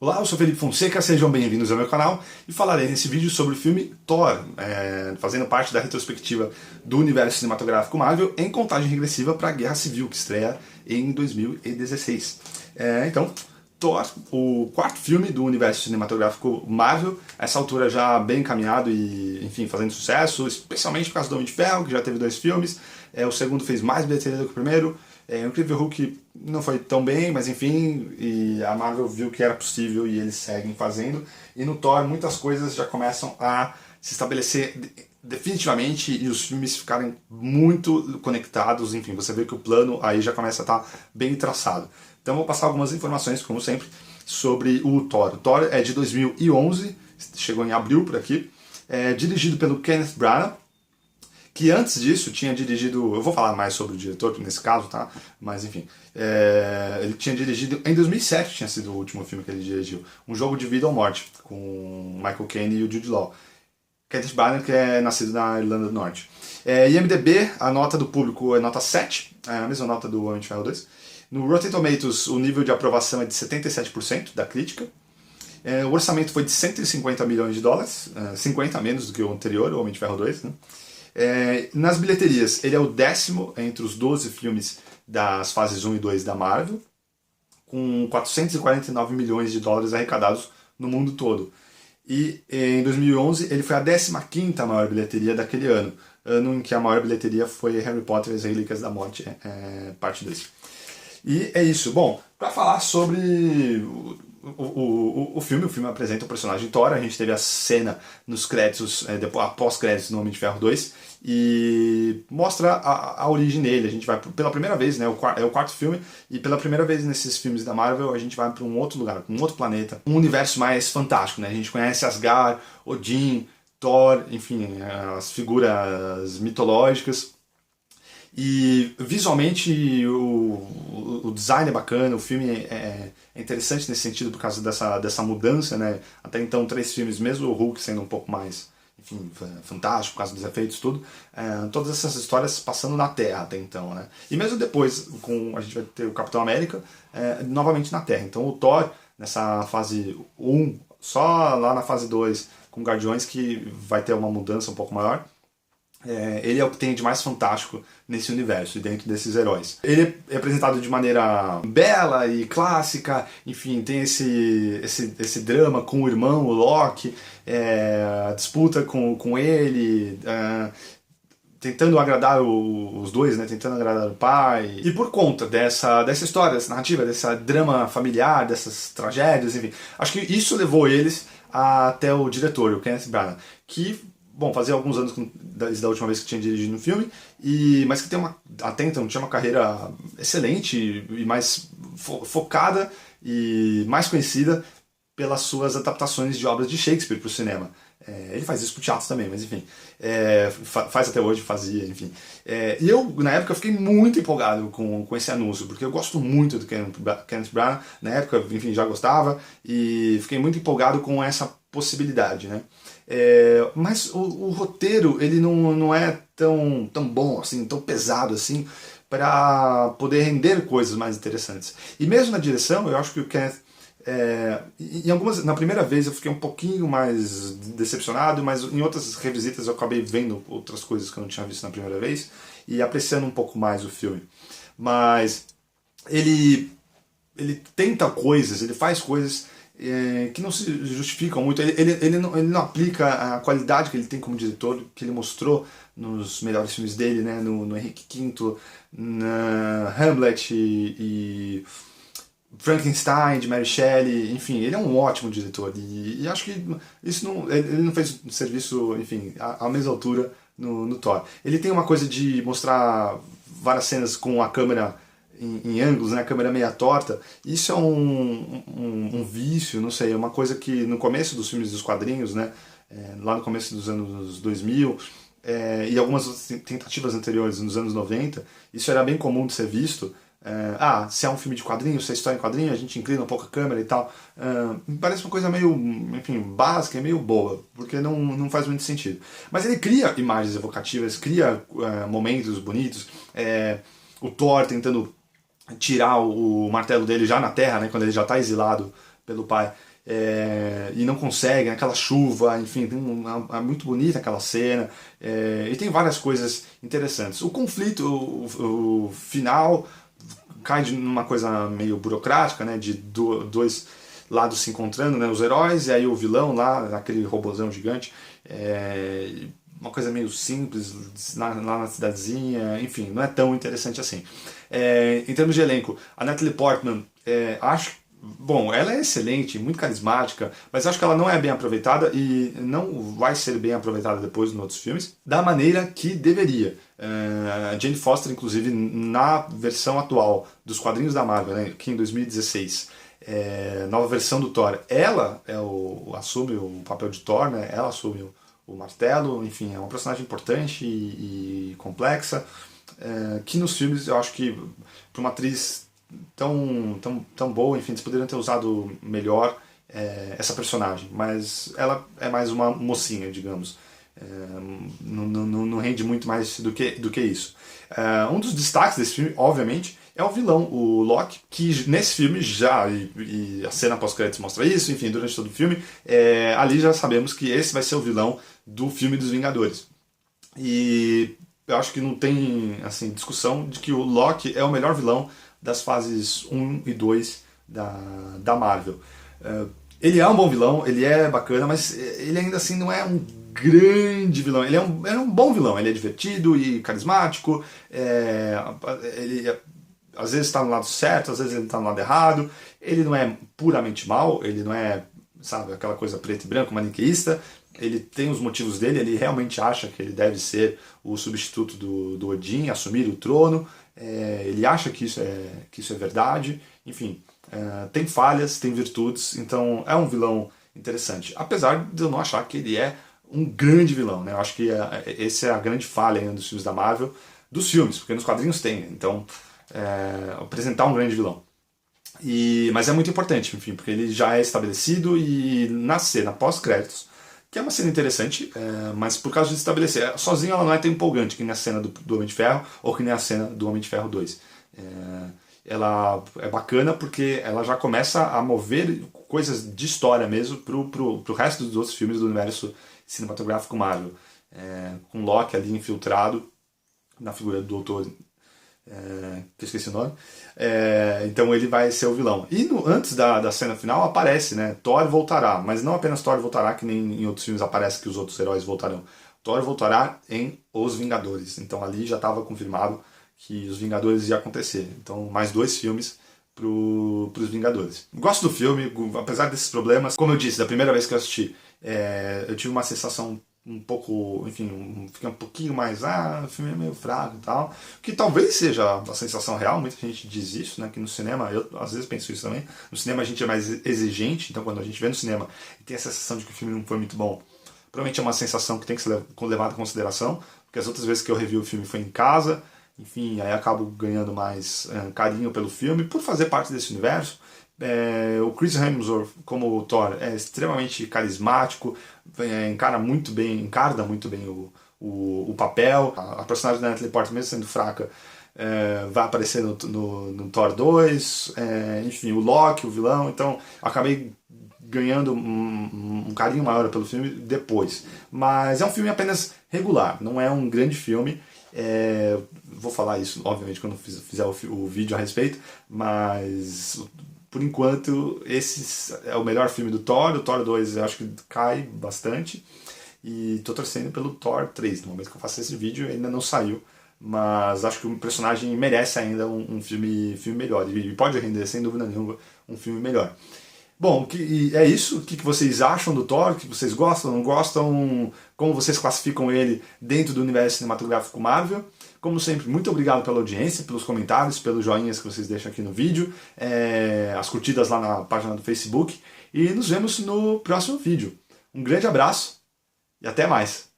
Olá, eu sou Felipe Fonseca, sejam bem-vindos ao meu canal e falarei nesse vídeo sobre o filme Thor, fazendo parte da retrospectiva do universo cinematográfico Marvel em contagem regressiva para a Guerra Civil, que estreia em 2016. Então, Thor, o quarto filme do universo cinematográfico Marvel, a essa altura já bem encaminhado e, enfim, fazendo sucesso, especialmente por causa do Homem de Ferro, que já teve 2 filmes. O segundo fez mais bilheteria do que o primeiro. O Incrível Hulk não foi tão bem, mas enfim, e a Marvel viu que era possível e eles seguem fazendo. E no Thor muitas coisas já começam a se estabelecer definitivamente e os filmes ficarem muito conectados. Enfim, você vê que o plano aí já começa a estar bem traçado. Então vou passar algumas informações, como sempre, sobre o Thor. O Thor é de 2011, chegou em abril por aqui. É dirigido pelo Kenneth Branagh, que antes disso tinha dirigido, eu vou falar mais sobre o diretor nesse caso, tá? Mas enfim, ele tinha dirigido, em 2007 tinha sido o último filme que ele dirigiu, Um Jogo de Vida ou Morte, com Michael Caine e o Jude Law. Kenneth Branagh, que é nascido na Irlanda do Norte. IMDb, a nota do público é nota 7, é a mesma nota do Homem de Ferro 2. No Rotten Tomatoes, o nível de aprovação é de 77% da crítica. O orçamento foi de 150 milhões de dólares, 50 a menos do que o anterior, o Homem de Ferro 2, né? Nas bilheterias, ele é o 10º entre os 12 filmes das fases 1 e 2 da Marvel, com 449 milhões de dólares arrecadados no mundo todo. E em 2011 ele foi a 15ª maior bilheteria daquele ano, ano em que a maior bilheteria foi Harry Potter e as Relíquias da Morte, parte 2. E é isso. Bom, para falar sobre o filme apresenta o personagem Thor. A gente teve a cena nos créditos, após créditos no Homem de Ferro 2, e mostra a origem dele. A gente vai pela primeira vez, né, é o quarto filme, e pela primeira vez nesses filmes da Marvel a gente vai para um outro lugar, um outro planeta, um universo mais fantástico, né? A gente conhece Asgard, Odin, Thor, enfim, as figuras mitológicas. E visualmente o design é bacana, o filme é interessante nesse sentido por causa dessa mudança, né? Até então 3 filmes, mesmo o Hulk sendo um pouco mais, enfim, fantástico por causa dos efeitos, tudo, todas essas histórias passando na Terra até então, né? E mesmo depois, a gente vai ter o Capitão América novamente na Terra. Então o Thor, nessa fase 1, só lá na fase 2, com Guardiões, que vai ter uma mudança um pouco maior. Ele é o que tem de mais fantástico nesse universo e dentro desses heróis. Ele é apresentado de maneira bela e clássica, enfim, tem esse drama com o irmão, o Loki, a disputa com ele, tentando agradar os dois, né? Tentando agradar o pai. E por conta dessa história, dessa narrativa, desse drama familiar, dessas tragédias, enfim, acho que isso levou eles até o diretor, o Kenneth Branagh, que, bom, fazia alguns anos desde a última vez que tinha dirigido um filme, mas que até então tinha uma carreira excelente e mais focada e mais conhecida pelas suas adaptações de obras de Shakespeare para o cinema. Ele faz isso pro teatro também, mas enfim, faz até hoje, fazia, enfim. E eu, na época, fiquei muito empolgado com esse anúncio, porque eu gosto muito do Kenneth Branagh, na época, enfim, já gostava, e fiquei muito empolgado com essa possibilidade, né? Mas o roteiro, ele não é tão bom assim, tão pesado assim, para poder render coisas mais interessantes. E mesmo na direção, eu acho que o Kenneth, na primeira vez eu fiquei um pouquinho mais decepcionado, mas em outras revisitas eu acabei vendo outras coisas que eu não tinha visto na primeira vez e apreciando um pouco mais o filme. Mas ele tenta coisas, ele faz coisas que não se justificam muito. Ele não aplica a qualidade que ele tem como diretor, que ele mostrou nos melhores filmes dele, né? No Henrique V, na Hamlet e Frankenstein, de Mary Shelley, enfim, ele é um ótimo diretor e acho que ele não fez um serviço, enfim, à mesma altura no Thor. Ele tem uma coisa de mostrar várias cenas com a câmera em ângulos, né, a câmera meia torta. Isso é um vício, não sei, é uma coisa que no começo dos filmes dos quadrinhos, né, lá no começo dos anos 2000, e algumas tentativas anteriores nos anos 90, isso era bem comum de ser visto. Se é um filme de quadrinho, se é história em quadrinho, a gente inclina um pouco a câmera e tal. Me parece uma coisa meio, enfim, básica e meio boba, porque não faz muito sentido. Mas ele cria imagens evocativas, cria momentos bonitos. O Thor tentando tirar o martelo dele já na Terra, né, quando ele já está exilado pelo pai, e não consegue, aquela chuva, enfim, é muito bonita aquela cena, e tem várias coisas interessantes. O conflito, o final, cai numa coisa meio burocrática, né, de dois lados se encontrando, né, os heróis, e aí o vilão lá, aquele robozão gigante, uma coisa meio simples, lá na cidadezinha, enfim, não é tão interessante assim. Em termos de elenco, a Natalie Portman, bom, ela é excelente, muito carismática, mas acho que ela não é bem aproveitada e não vai ser bem aproveitada depois nos outros filmes, da maneira que deveria. A Jane Foster, inclusive, na versão atual dos quadrinhos da Marvel, né, que em 2016, nova versão do Thor, ela assume o papel de Thor, né, ela assume o martelo, enfim, é uma personagem importante e complexa, que nos filmes eu acho que para uma atriz tão boa, enfim, eles poderiam ter usado melhor essa personagem, mas ela é mais uma mocinha, digamos. Não rende muito mais do que isso. Um dos destaques desse filme, obviamente, é o vilão, o Loki, que nesse filme já, e a cena pós-créditos mostra isso, enfim, durante todo o filme, ali já sabemos que esse vai ser o vilão do filme dos Vingadores. E eu acho que não tem assim, discussão de que o Loki é o melhor vilão das fases 1 e 2 da Marvel. Ele é um bom vilão, ele é bacana, mas ele ainda assim não é um grande vilão. Ele é um bom vilão, ele é divertido e carismático, ele às vezes está no lado certo, às vezes ele está no lado errado, ele não é puramente mal, ele não é, sabe, aquela coisa preto e branco, maniqueísta, ele tem os motivos dele, ele realmente acha que ele deve ser o substituto do Odin, assumir o trono, ele acha que isso é verdade, enfim, tem falhas, tem virtudes, então é um vilão interessante, apesar de eu não achar que ele é um grande vilão, né? Eu acho que essa é a grande falha ainda dos filmes da Marvel, dos filmes, porque nos quadrinhos tem, então apresentar um grande vilão. Mas é muito importante, enfim, porque ele já é estabelecido e na cena pós-créditos, que é uma cena interessante, mas por causa de estabelecer, sozinho ela não é tão empolgante que nem a cena do Homem de Ferro ou que nem a cena do Homem de Ferro 2. Ela é bacana porque ela já começa a mover coisas de história mesmo pro resto dos outros filmes do universo cinematográfico Marvel. Com Loki ali infiltrado na figura do Doutor, que eu esqueci o nome, então ele vai ser o vilão. E antes da cena final aparece, né, Thor voltará, mas não apenas Thor voltará, que nem em outros filmes aparece que os outros heróis voltarão. Thor voltará em Os Vingadores, então ali já estava confirmado que Os Vingadores ia acontecer, então mais 2 filmes para os Vingadores. Gosto do filme, apesar desses problemas, como eu disse, da primeira vez que eu assisti, eu tive uma sensação um pouco, enfim, fica um pouquinho mais, o filme é meio fraco e tal, que talvez seja a sensação real, muita gente diz isso, né, que no cinema, eu às vezes penso isso também, no cinema a gente é mais exigente, então quando a gente vê no cinema e tem a sensação de que o filme não foi muito bom, provavelmente é uma sensação que tem que ser levada em consideração, porque as outras vezes que eu revi o filme foi em casa, enfim, aí acabo ganhando mais carinho pelo filme, por fazer parte desse universo. O Chris Hemsworth, como o Thor, é extremamente carismático, encarna muito bem o papel. A personagem da Natalie Portman, mesmo sendo fraca, vai aparecer no Thor 2, enfim, o Loki, o vilão, então acabei ganhando um carinho maior pelo filme depois. Mas é um filme apenas regular, não é um grande filme. Vou falar isso, obviamente, quando fizer o vídeo a respeito, mas por enquanto esse é o melhor filme do Thor. O Thor 2 eu acho que cai bastante e tô torcendo pelo Thor 3. No momento que eu faço esse vídeo ainda não saiu, mas acho que o personagem merece ainda um filme melhor e pode render, sem dúvida nenhuma, um filme melhor. Bom, é isso. O que vocês acham do Thor? O que vocês gostam, não gostam? Como vocês classificam ele dentro do universo cinematográfico Marvel? Como sempre, muito obrigado pela audiência, pelos comentários, pelos joinhas que vocês deixam aqui no vídeo, as curtidas lá na página do Facebook. E nos vemos no próximo vídeo. Um grande abraço e até mais!